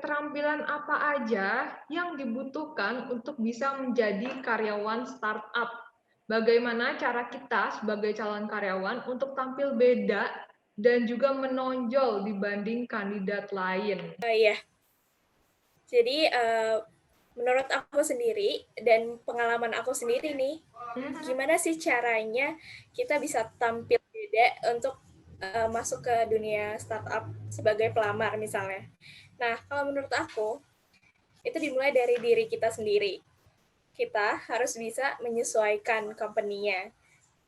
keterampilan apa aja yang dibutuhkan untuk bisa menjadi karyawan startup? Bagaimana cara kita sebagai calon karyawan untuk tampil beda dan juga menonjol dibanding kandidat lain? Iya, jadi menurut aku sendiri dan pengalaman aku sendiri nih, Mhm. gimana sih caranya kita bisa tampil beda untuk masuk ke dunia startup sebagai pelamar misalnya. Nah, kalau menurut aku, itu dimulai dari diri kita sendiri. Kita harus bisa menyesuaikan company-nya.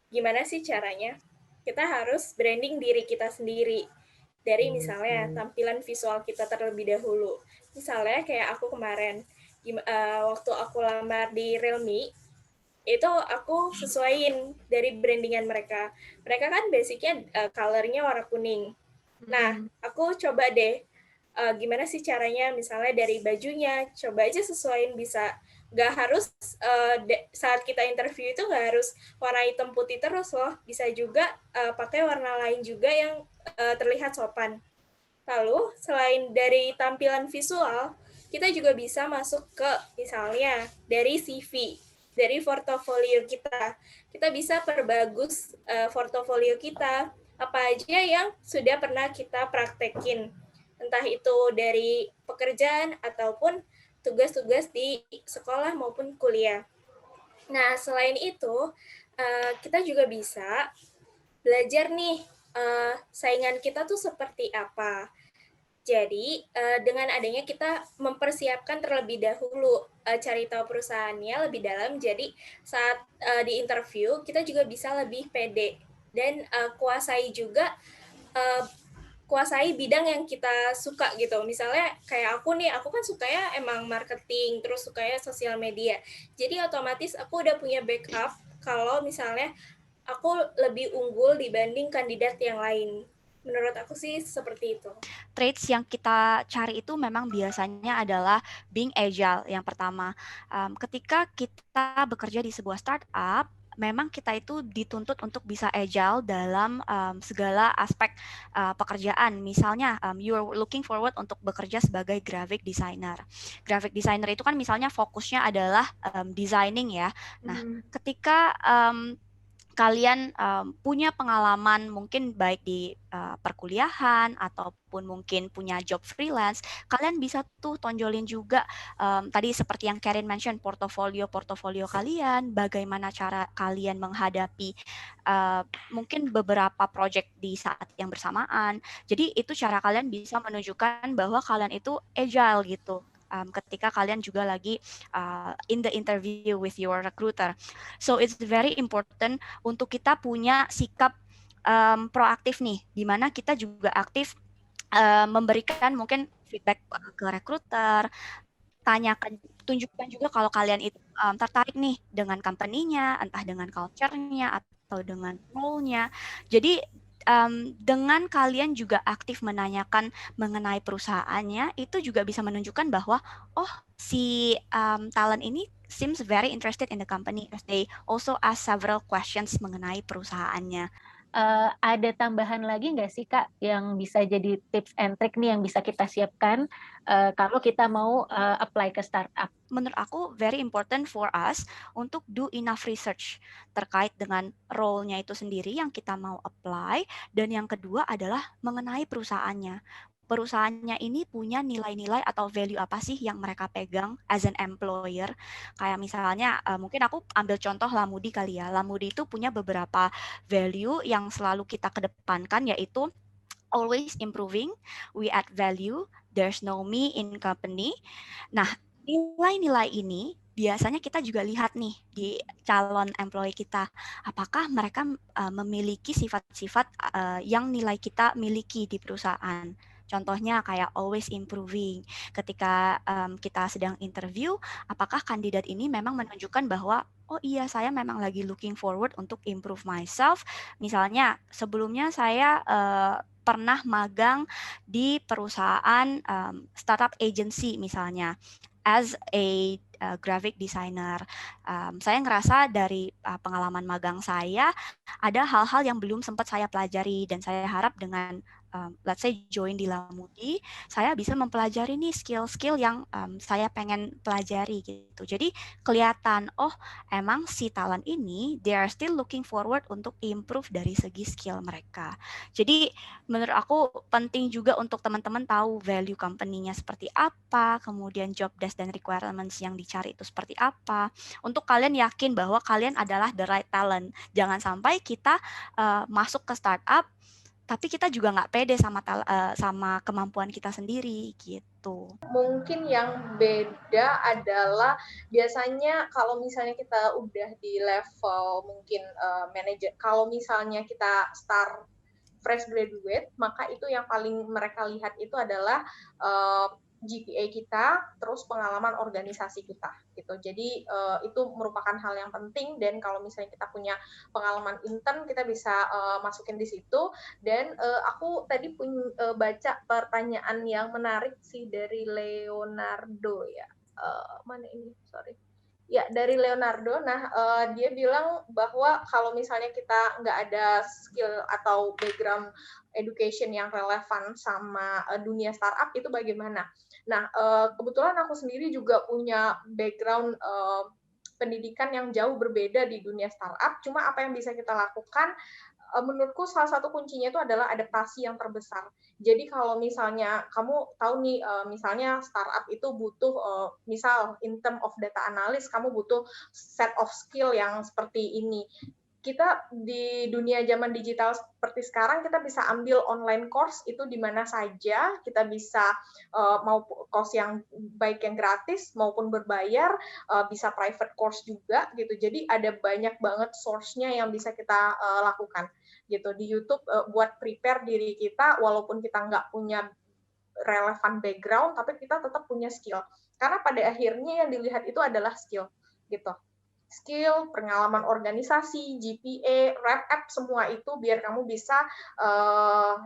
Gimana sih caranya? Kita harus branding diri kita sendiri. Dari misalnya tampilan visual kita terlebih dahulu. Misalnya kayak aku kemarin, waktu aku lamar di Realme, itu aku sesuaiin dari brandingan mereka. Mereka kan basicnya color-nya warna kuning. Nah, Mhm. aku coba deh gimana sih caranya, misalnya dari bajunya, coba aja sesuaiin bisa. Nggak harus saat kita interview itu nggak harus warna hitam putih terus loh. Bisa juga pakai warna lain juga yang terlihat sopan. Lalu, selain dari tampilan visual, kita juga bisa masuk ke misalnya dari CV, dari portofolio kita. Kita bisa perbagus portofolio kita, apa aja yang sudah pernah kita praktekin. Entah itu dari pekerjaan ataupun tugas-tugas di sekolah maupun kuliah. Nah, selain itu, kita juga bisa belajar nih saingan kita tuh seperti apa. Jadi, dengan adanya kita mempersiapkan terlebih dahulu, cari tahu perusahaannya lebih dalam, jadi saat di interview kita juga bisa lebih pede dan kuasai juga uh, kuasai bidang yang kita suka gitu. Misalnya kayak aku nih, aku kan sukanya emang marketing, terus sukanya sosial media. Jadi otomatis aku udah punya backup kalau misalnya aku lebih unggul dibanding kandidat yang lain. Menurut aku sih seperti itu. Traits yang kita cari itu memang biasanya adalah being agile yang pertama. Ketika kita bekerja di sebuah startup, memang kita itu dituntut untuk bisa agile dalam segala aspek pekerjaan. Misalnya, you're looking forward untuk bekerja sebagai graphic designer. Graphic designer itu kan misalnya fokusnya adalah designing ya. Nah, Mhm. ketika kalian punya pengalaman mungkin baik di perkuliahan ataupun mungkin punya job freelance, kalian bisa tuh tonjolin juga tadi seperti yang Karen mention portofolio kalian, bagaimana cara kalian menghadapi mungkin beberapa project di saat yang bersamaan. Jadi itu cara kalian bisa menunjukkan bahwa kalian itu agile gitu. Ketika kalian juga lagi in the interview with your recruiter. So it's very important untuk kita punya sikap proaktif nih, di mana kita juga aktif memberikan mungkin feedback ke recruiter, tanyakan, tunjukkan juga kalau kalian itu tertarik nih dengan company-nya, entah dengan culture-nya atau dengan role-nya. Jadi dengan kalian juga aktif menanyakan mengenai perusahaannya, itu juga bisa menunjukkan bahwa oh si talent ini seems very interested in the company as they also ask several questions mengenai perusahaannya. Ada tambahan lagi nggak sih Kak, yang bisa jadi tips and trick nih yang bisa kita siapkan, kalau kita mau, apply ke startup? Menurut aku very important for us untuk do enough research terkait dengan role-nya itu sendiri yang kita mau apply, dan yang kedua adalah mengenai perusahaannya. Perusahaannya ini punya nilai-nilai atau value apa sih yang mereka pegang as an employer. Kayak misalnya mungkin aku ambil contoh Lamudi kali ya. Lamudi itu punya beberapa value yang selalu kita kedepankan, yaitu always improving, we add value, there's no me in company. Nah, nilai-nilai ini biasanya kita juga lihat nih di calon employee kita, apakah mereka memiliki sifat-sifat yang nilai kita miliki di perusahaan. Contohnya kayak always improving. Ketika kita sedang interview, apakah kandidat ini memang menunjukkan bahwa oh iya, saya memang lagi looking forward untuk improve myself. Misalnya sebelumnya saya pernah magang di perusahaan startup agency misalnya as a graphic designer. Saya ngerasa dari pengalaman magang saya ada hal-hal yang belum sempat saya pelajari, dan saya harap dengan let's say join di Lamudi, saya bisa mempelajari nih skill-skill yang saya pengen pelajari gitu. Jadi kelihatan, oh emang si talent ini they are still looking forward untuk improve dari segi skill mereka. Jadi menurut aku penting juga untuk teman-teman tahu value company-nya seperti apa, kemudian job desk dan requirements yang dicari itu seperti apa, untuk kalian yakin bahwa kalian adalah the right talent. Jangan sampai kita masuk ke startup tapi kita juga nggak pede sama kemampuan kita sendiri gitu. Mungkin yang beda adalah biasanya kalau misalnya kita udah di level mungkin manajer, kalau misalnya kita start fresh graduate, maka itu yang paling mereka lihat itu adalah GPA kita, terus pengalaman organisasi kita, gitu. Jadi itu merupakan hal yang penting, dan kalau misalnya kita punya pengalaman intern, kita bisa masukin di situ. Dan aku tadi baca pertanyaan yang menarik sih dari Leonardo ya. Mana ini? Sorry. Ya, dari Leonardo. Nah, dia bilang bahwa kalau misalnya kita nggak ada skill atau background education yang relevan sama dunia startup, itu bagaimana? Nah, kebetulan aku sendiri juga punya background pendidikan yang jauh berbeda di dunia startup. Cuma apa yang bisa kita lakukan, menurutku salah satu kuncinya itu adalah adaptasi yang terbesar. Jadi kalau misalnya kamu tahu nih, misalnya startup itu butuh, misal in term of data analyst, kamu butuh set of skill yang seperti ini. Kita di dunia zaman digital seperti sekarang, kita bisa ambil online course itu di mana saja, kita bisa mau course yang baik yang gratis maupun berbayar, bisa private course juga gitu. Jadi ada banyak banget source-nya yang bisa kita lakukan gitu di YouTube, buat prepare diri kita walaupun kita nggak punya relevan background, tapi kita tetap punya skill. Karena pada akhirnya yang dilihat itu adalah skill gitu. Skill, pengalaman organisasi, GPA, wrap up, semua itu biar kamu bisa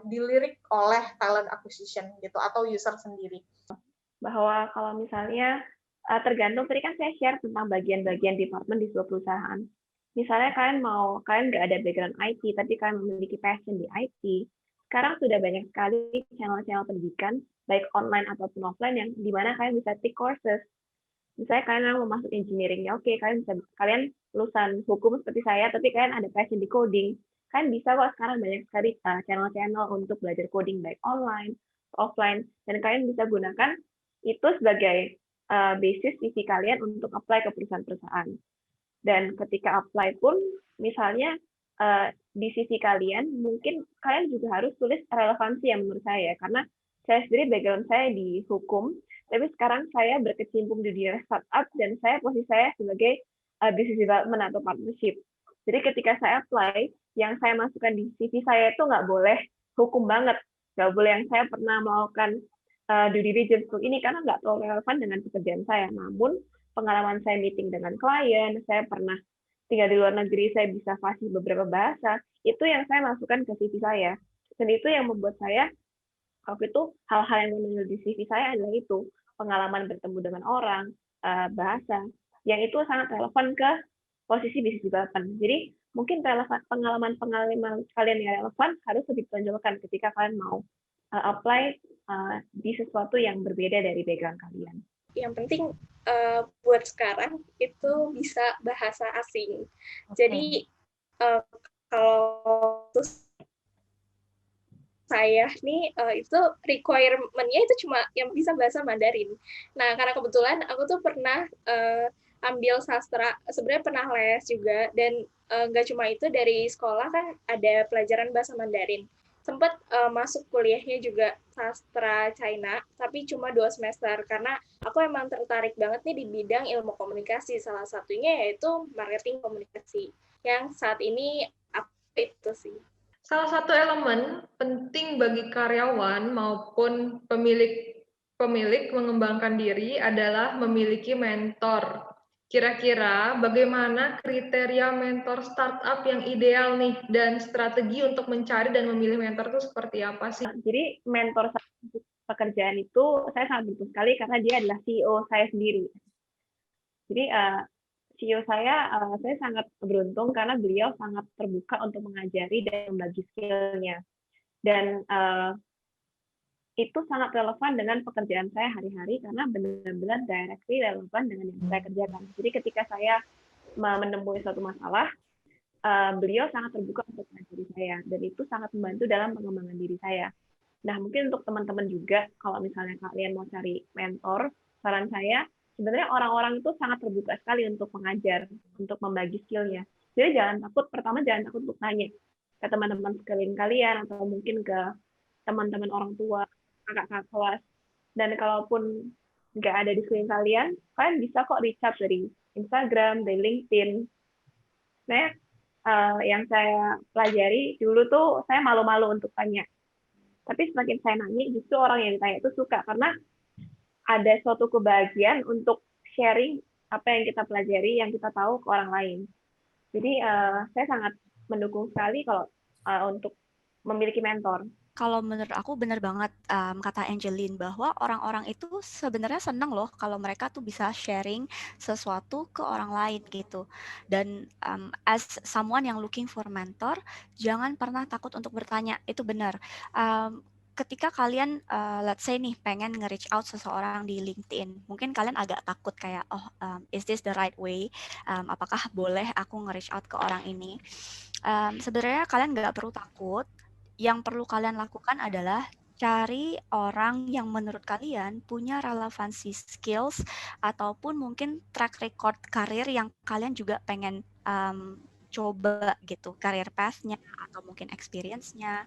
dilirik oleh talent acquisition gitu atau user sendiri. Bahwa kalau misalnya tergantung, tadi kan saya share tentang bagian-bagian department di sebuah perusahaan. Misalnya kalian nggak ada background IT, tapi kalian memiliki passion di IT. Sekarang sudah banyak sekali channel-channel pendidikan, baik online ataupun offline, yang dimana kalian bisa take courses. Misalnya kalian mau masuk engineering, ya oke, kalian lulusan hukum seperti saya, tapi kalian ada passion di coding. Kalian bisa kok, sekarang banyak sekali channel-channel untuk belajar coding baik online, offline, dan kalian bisa gunakan itu sebagai basis CV kalian untuk apply ke perusahaan-perusahaan. Dan ketika apply pun, misalnya di CV kalian, mungkin kalian juga harus tulis relevansi yang menurut saya, karena saya sendiri background saya di hukum, tapi sekarang saya berkecimpung di dunia startup dan posisi saya sebagai business development atau partnership. Jadi ketika saya apply, yang saya masukkan di CV saya itu nggak boleh hukum banget, nggak boleh yang saya pernah melakukan due diligence untuk ini, karena nggak terlalu relevan dengan pekerjaan saya. Namun pengalaman saya meeting dengan klien, saya pernah tinggal di luar negeri, saya bisa fasih beberapa bahasa, itu yang saya masukkan ke CV saya. Dan itu yang membuat saya, waktu itu hal-hal yang menonjol di CV saya adalah itu, pengalaman bertemu dengan orang, bahasa, yang itu sangat relevan ke posisi business development. Jadi mungkin pengalaman kalian yang relevan harus lebih ditonjolkan ketika kalian mau apply di sesuatu yang berbeda dari background kalian. Yang penting buat sekarang itu bisa bahasa asing. Jadi kalau saya nih itu requirement-nya itu cuma yang bisa bahasa Mandarin. Nah, karena kebetulan aku tuh pernah ambil sastra, sebenarnya pernah les juga, dan nggak cuma itu, dari sekolah kan ada pelajaran bahasa Mandarin. Sempat masuk kuliahnya juga sastra China, tapi cuma 2 semester, karena aku emang tertarik banget nih di bidang ilmu komunikasi, salah satunya yaitu marketing komunikasi, yang saat ini aku itu sih. Salah satu elemen penting bagi karyawan maupun pemilik mengembangkan diri adalah memiliki mentor. Kira-kira bagaimana kriteria mentor startup yang ideal nih, dan strategi untuk mencari dan memilih mentor itu seperti apa sih? Jadi mentor pekerjaan itu saya sangat beruntung sekali karena dia adalah CEO saya sendiri. Jadi CEO saya sangat beruntung karena beliau sangat terbuka untuk mengajari dan membagi skill-nya. Dan itu sangat relevan dengan pekerjaan saya hari-hari karena benar-benar directly relevan dengan yang saya kerjakan. Jadi ketika saya menemui suatu masalah, beliau sangat terbuka untuk mengajari saya, dan itu sangat membantu dalam pengembangan diri saya. Nah, mungkin untuk teman-teman juga, kalau misalnya kalian mau cari mentor, saran saya, sebenarnya orang-orang itu sangat terbuka sekali untuk mengajar, untuk membagi skill-nya. Jadi jangan takut, pertama jangan takut untuk tanya ke teman-teman sekeliling kalian, atau mungkin ke teman-teman orang tua, kakak-kakak kelas. Dan kalaupun nggak ada di sekeliling kalian bisa kok reach out dari Instagram, dari LinkedIn. Nah, yang saya pelajari dulu tuh saya malu-malu untuk tanya. Tapi semakin saya nanya, justru orang yang ditanya itu suka, karena ada suatu kebahagiaan untuk sharing apa yang kita pelajari, yang kita tahu ke orang lain. Jadi saya sangat mendukung sekali kalau untuk memiliki mentor. Kalau menurut aku benar banget kata Angeline bahwa orang-orang itu sebenarnya senang loh kalau mereka tuh bisa sharing sesuatu ke orang lain gitu. Dan as someone yang looking for mentor, jangan pernah takut untuk bertanya. Itu benar. Ketika kalian let's say nih pengen nge-reach out seseorang di LinkedIn, mungkin kalian agak takut kayak is this the right way? Apakah boleh aku nge-reach out ke orang ini? Sebenarnya kalian nggak perlu takut. Yang perlu kalian lakukan adalah cari orang yang menurut kalian punya relevansi skills ataupun mungkin track record karir yang kalian juga pengen coba gitu, career path-nya atau mungkin experience-nya.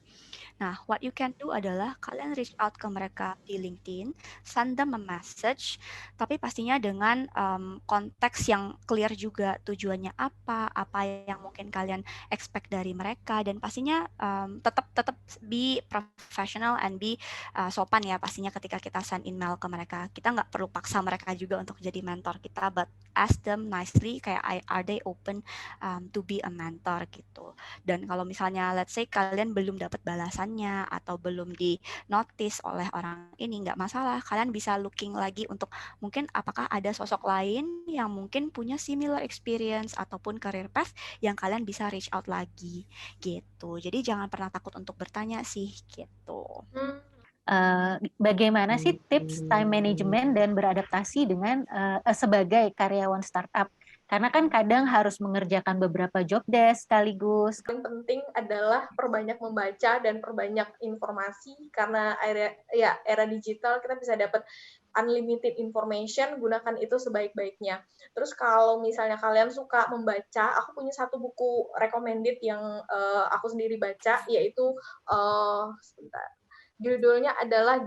Nah, what you can do adalah kalian reach out ke mereka di LinkedIn, send them a message, tapi pastinya dengan konteks yang clear juga, tujuannya apa yang mungkin kalian expect dari mereka, dan pastinya tetap be professional and be sopan ya pastinya ketika kita send email ke mereka. Kita nggak perlu paksa mereka juga untuk jadi mentor kita, but ask them nicely kayak are they open to be a mentor gitu. Dan kalau misalnya let's say kalian belum dapat balasannya atau belum di notice oleh orang ini, nggak masalah, kalian bisa looking lagi untuk mungkin apakah ada sosok lain yang mungkin punya similar experience ataupun career path yang kalian bisa reach out lagi gitu. Jadi jangan pernah takut untuk bertanya sih gitu. Bagaimana sih tips time management dan beradaptasi dengan sebagai karyawan startup? Karena kan kadang harus mengerjakan beberapa job desk sekaligus. Yang penting adalah perbanyak membaca dan perbanyak informasi, karena era digital kita bisa dapat unlimited information, gunakan itu sebaik-baiknya. Terus kalau misalnya kalian suka membaca, aku punya satu buku recommended yang aku sendiri baca, yaitu sebentar. Judulnya adalah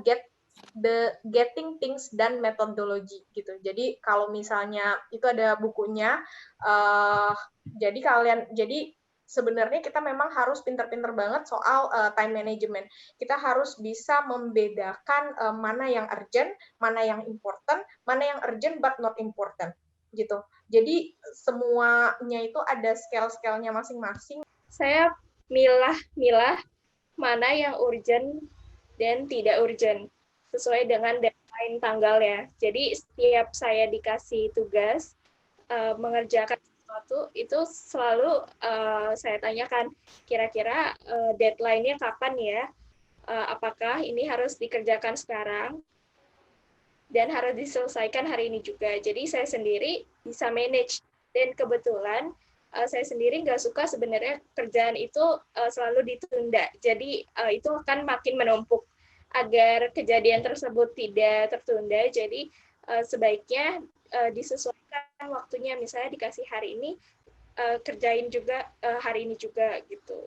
Getting Things Done Methodology gitu. Jadi kalau misalnya itu ada bukunya, jadi sebenarnya kita memang harus pinter-pinter banget soal time management. Kita harus bisa membedakan mana yang urgent, mana yang important, mana yang urgent but not important gitu. Jadi semuanya itu ada scale-scale-nya masing-masing. Saya milah mana yang urgent dan tidak urgent sesuai dengan deadline tanggalnya. Jadi setiap saya dikasih tugas mengerjakan sesuatu, itu selalu saya tanyakan kira-kira deadline-nya kapan ya? Apakah ini harus dikerjakan sekarang dan harus diselesaikan hari ini juga. Jadi saya sendiri bisa manage, dan kebetulan saya sendiri nggak suka sebenarnya kerjaan itu selalu ditunda. Jadi itu akan makin menumpuk. Agar kejadian tersebut tidak tertunda, jadi sebaiknya disesuaikan waktunya. Misalnya dikasih hari ini, kerjain juga hari ini juga gitu.